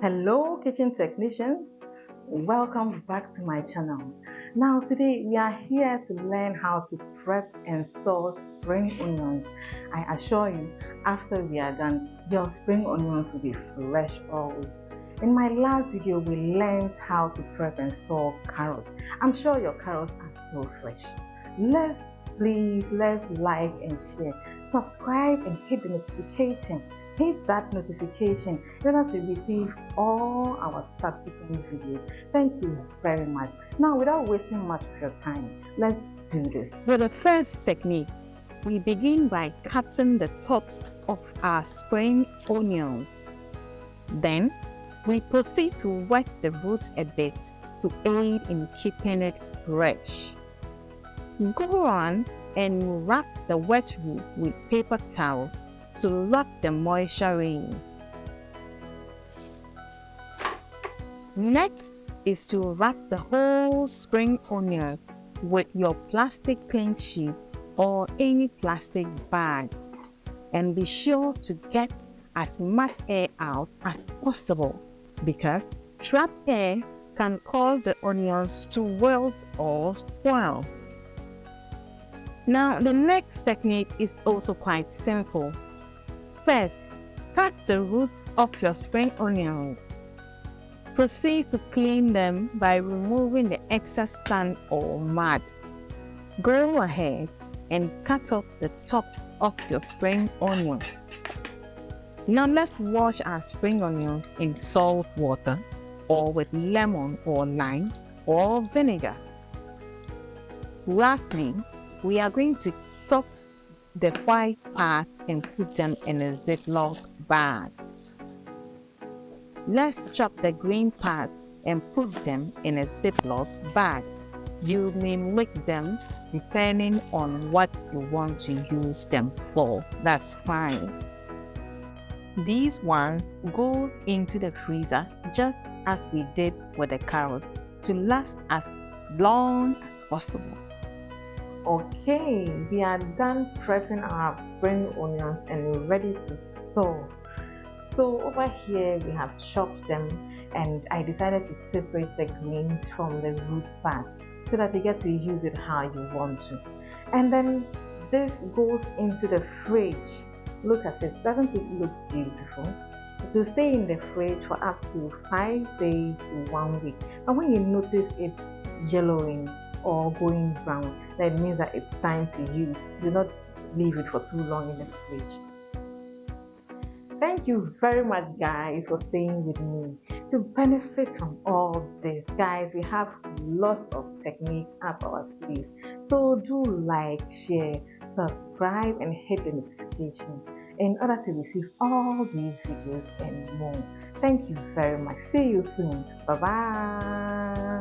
Hello, kitchen technicians. Welcome back to my channel. Now, today we are here to learn how to prep and store spring onions. I assure you, after we are done, your spring onions will be fresh always. In my last video, we learned how to prep and store carrots. I'm sure your carrots are still fresh. Let's like and share. Subscribe and hit the notification. Hit that notification in order to receive all our subsequent videos. Thank you very much. Now, without wasting much of your time, let's do this. For the first technique, we begin by cutting the tops of our spring onions. Then, we proceed to wet the roots a bit to aid in keeping it fresh. Go on and wrap the wet root with paper towel to lock the moisture in. Next is to wrap the whole spring onion with your plastic cling sheet or any plastic bag, and be sure to get as much air out as possible because trapped air can cause the onions to wilt or spoil. Now, the next technique is also quite simple. First, cut the roots of your spring onions. Proceed to clean them by removing the excess sand or mud. Go ahead and cut off the top of your spring onion. Now let's wash our spring onions in salt water or with lemon or lime or vinegar. Lastly, we are going to chop the white part and put them in a Ziploc bag. Let's chop the green part and put them in a Ziploc bag. You may make them depending on what you want to use them for. That's fine. These ones go into the freezer just as we did with the carrots to last as long as possible. Okay, we are done prepping our spring onions and we're ready to store. So over here we have chopped them and I decided to separate the greens from the root part so that you get to use it how you want to. And then this goes into the fridge. Look at it, doesn't it look beautiful? It will stay in the fridge for up to 5 days to 1 week. And when you notice it yellowing or going brown, that means that it's time to use. Do not leave it for too long in the fridge. Thank you very much, guys, for staying with me. To benefit from all this, guys, we have lots of techniques up our sleeves. So do like, share, subscribe, and hit the notification in order to receive all these videos and more. Thank you very much. See you soon. Bye bye.